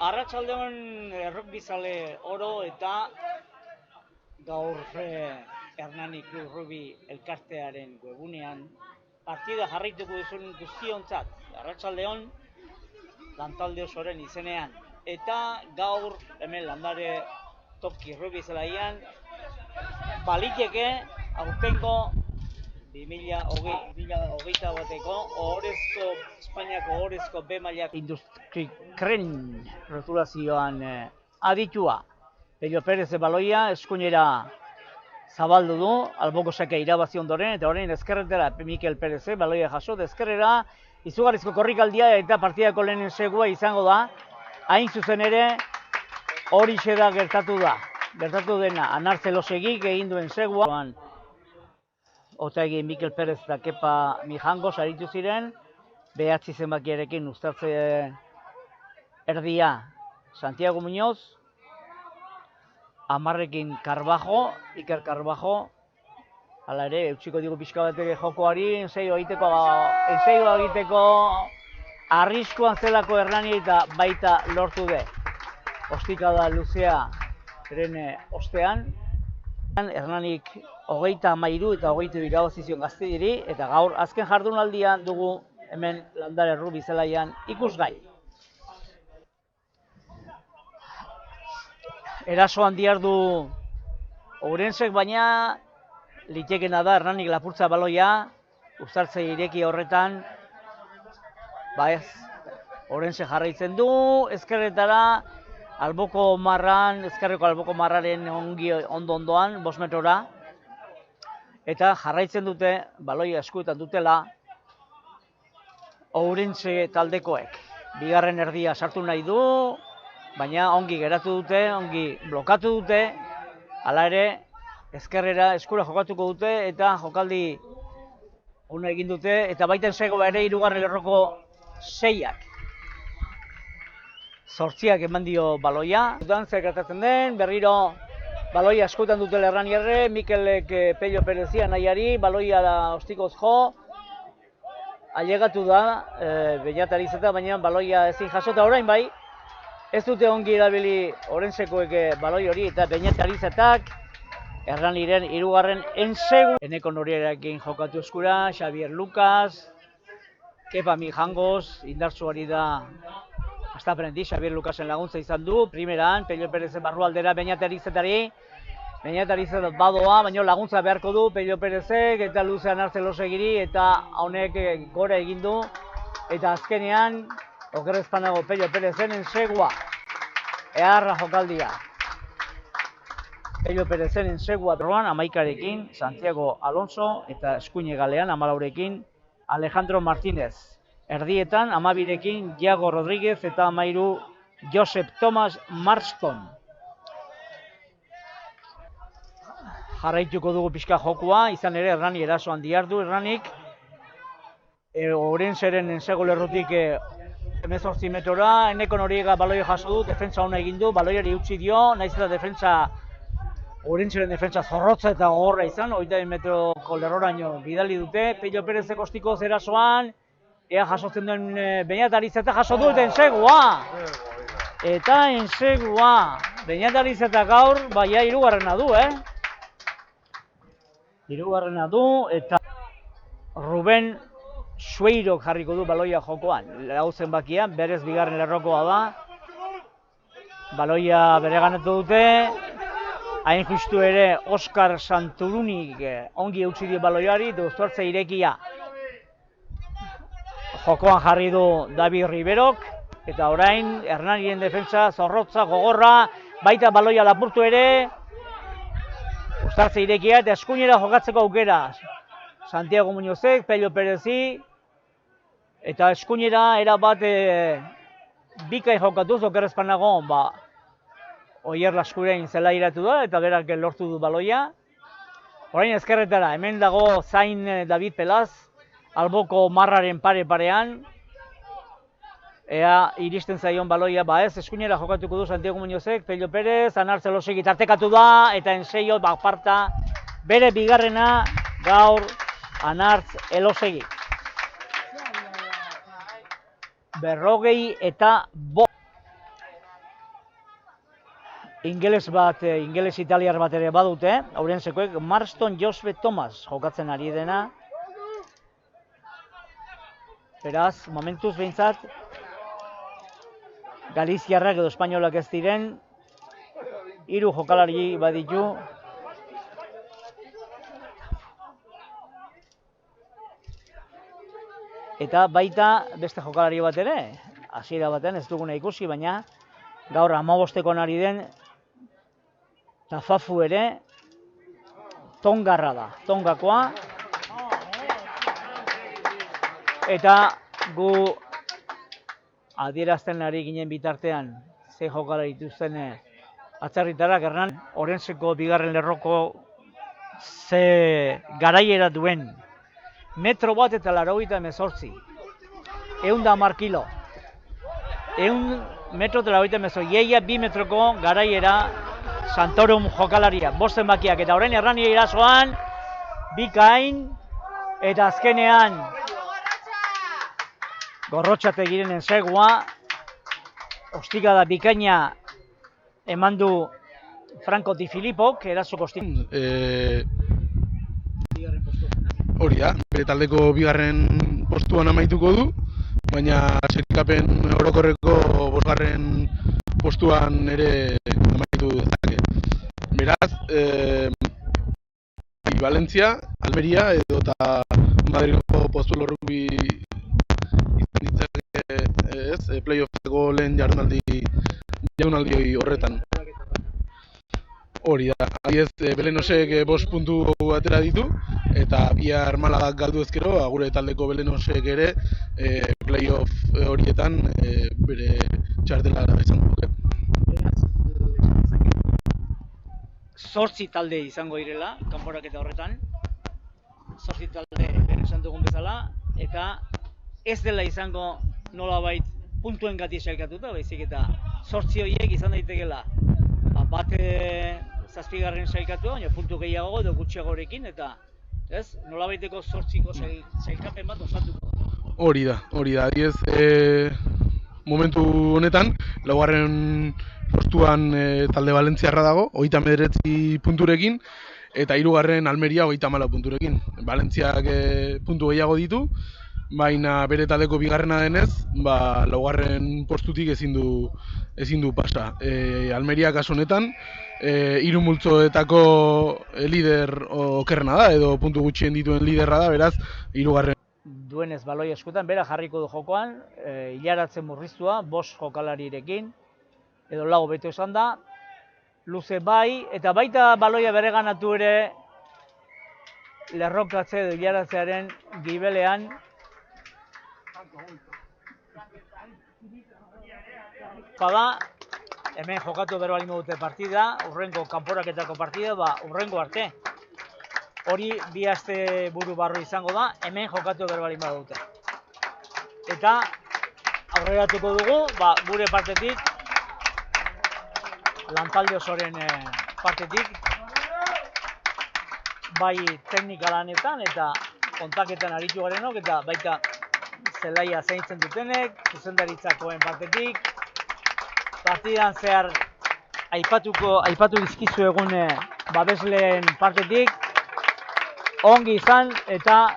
Arratsaldeon errukbizale oro eta gaur Hernani Klub Rugby elkartearen webunean partida jarraituko duzun guztiontzat. Arratsaldeon lantalde osoren izenean eta gaur hemen Landare Toki Rugby zelaian baliteke aurtengo 2021 bateko Espainiako ohorezko B mailako Industrikren rotulazioan aditua. Pello Perez baloia eskuinera zabaldu du, alboko sake irabazi ondoren, eta orain ezkerretara Mikel Perez baloia jaso, ezkerrera izugarrizko korrikaldia eta partidako lehen segua izango da. Hain zuzen ere, horixe da gertatu dena, Anartze Elosegik egin duen segua. Otaegi Mikel Perez eta Kepa Mijangos aritu ziren, behatzi zenbakiarekin uztartze erdia Santiago Muñoz, 10ekin Iker Carbajo, hala ere, eutxiko digu pixka batek jokoari, ensaio egiteko arriskuan zelako Hernani eta baita lortu de. Ostikada luzea eren ostean, Hernanik 33 eta 22 irabazizion Gaztediri, eta gaur azken jardunaldian dugu hemen Landare Rugby zelaian ikusgai. Erasoan diardu Ourensek, baina litekena da Hernanik lapurtza baloia, uztartze ireki horretan, ez, Ourensek jarraitzen du, ezkerretara, ezkerreko alboko marraren ondoan, 5 metrora, eta jarraitzen dute, baloia eskuetan dutela, Ourense taldekoek. Bigarren erdia sartu nahi du, baina ongi geratu dute, ongi blokatu dute, hala ere, ezkerrera eskura jokatuko dute, eta jokaldi ona egin dute, eta baiten segoa ere 3. lerroko 6ak. 8ak eman dio baloia. Zer gertatzen den, berriro baloia eskuetan dutela Hernani Mikelek Pello Perezia nahiari, baloia da ostikoz jo, ailegatu da, Beñatarizeta, baina baloia ezin jasota orain bai, ez dute ongi erabili Ourensekoek baloi hori, eta Beñatarizetak Hernaniren 3. ensegu. Eneko Norierarekin jokatu eskura, Xavier Lucas, Kepa Mijangos, indartsuari da hasta aprendi, Xavier Lucasen laguntza izan du, primeran, Pello Perezen barrualdera Beñatarizetari, Beñatarizet badoa, baina laguntza beharko du Pello Perezek eta luzean Anartze Elosegiri, eta honek gora egin du, eta azkenean, okerrezpanago Pello Perezen ensegua, eharra jokaldia. Pello Perezen ensegua berroan, 11arekin Santiago Alonso, eta eskuine galean 14ekin Alejandro Martínez. Erdietan, 12ekin Iago Rodríguez eta 13 Josep Thomas Marston. Jarraituko dugu pixka jokua, izan ere Hernani erasoan diardu. Hernanik Ourenseren ensego lerrotik 18 metrora, Eneko Noriega baloia jaso du, defentsa ona egin du, baloiari utzi dio, naiz eta Ourenseren defentsa zorrotza eta gogorra izan, 20 metroko lerroraino bidali dute. Pello Perezek ostikoz erasoan, ea jasotzen duen Beñatarizeta jaso du eta ensegua! Eta ensegua! Beñatarizeta gaur, baina 3. du, 3. du, eta Ruben Sueirok jarriko du baloia jokoan. Lau zenbakian, berez 2. lerrokoa da. Baloia bereganatu dute. Hain justu ere Oskar Santurunik ongi eutsi dio baloiari, uztartze irekia. Jokoan jarri du David Riberok, eta orain Hernanien defentsa zorrotza, gogorra, baita baloia lapurtu ere, uztartze irekia eta eskuinera jokatzeko aukera. Santiago Muñozek, Pello Perezi, eta eskuinera erabat bikai jokatuz, okerrezpanago, Oier Laskurein zela iratu da, eta berak lortu du baloia. Orain ezkerretara, hemen dago zain David Pelaz, alboko marraren pare-parean. Ea iristen zaion baloia, ez, eskuinera jokatuko du Santiago Muñozek, Pello Perez, Anartze Elosegik tartekatu da, eta enseio parta bere 2. gaur Anartze Elosegik. 45. ingeles italiar bat ere badute, Ourensekoek, Marston Josbe Thomas jokatzen ari dena. Beraz, momentuz behintzat, galiziarrak edo espainolak ez diren, 3 jokalari baditu. Eta baita beste jokalari bat ere, hasiera baten ez duguna ikusi, baina gaur 15-eko ari den Tafafu ere Tongarra da, Tongakoa. Eta gu adierazten ari ginen bitartean ze jokalari dituzten atzerritarrak, Hernan Ourenseko bigarren lerroko ze garaiera duen. 1,88 m, 110 kilo. 1,88 m, Ieia 2 metroko garaiera Santorum jokalaria, 5 zenbakiak, eta orain Errania irasoan, bikain, eta azkenean Gorrotxategiren ensegua, ostikada bikaina eman du Franco Di Filippok, erasoko ostik. Hori da, bere taldeko bigarren postuan amaituko du, baina sailkapen orokorreko 5. postuan ere amaitu dezake. Beraz, Valencia, Almeria edo eta Madrilgo postu lorrubi izan ditzake playoffeko lehen jardunaldi horretan. Hori da, adiez Belenosek 5 puntu atera ditu, eta bihar Malagak galdu ezkero, gure taldeko Belenosek ere playoff horietan bere txartela izango duke. 8 talde izango direla, kanporaketa horretan. 8 talde lehen esan dugun bezala, eta ez dela izango nolabait puntuengatik sailkatuta, baizik eta 8 horiek izan daitekela bat 7. sailkatua, baina puntu gehiago edo gutxiagorekin, eta nolabaiteko 8ko sailkapen bat osatuko. Hori da, adiez, momentu honetan, 4. postuan talde Valentziarra dago, 39 punturekin, eta 3. Almeria 34 punturekin. Valentziak puntu gehiago ditu, baina bere taldeko bigarrena denez, 4. postutik ezin du pasa. Almeria kasu honetan, 3 multzoetako lider okerrena da, edo puntu gutxien dituen liderra da, beraz, 3. Duenez baloi eskutan, bera jarriko du jokoan, hilaratzen murriztua, 5 jokalarirekin, edo 4 beto esan da, luze bai, eta baita baloia bereganatu ere lerrokatze edo hilaratzearen gibelean. Bada, hemen jokatu bero balimo dute partida, urrengo kanporaketako partida, urrengo arte. Hori 2 aste buru barru izango da, hemen jokatu bero balimo dute. Eta aurreratuko dugu, gure partetik, lantalde osoren partetik, bai teknika lanetan eta kontaketan aritu garenok, eta baita zelaia zaintzen dutenek, zuzendaritzakoen partetik, partidan zehar aipatu dizkizu egun babesleen partetik, ongi izan eta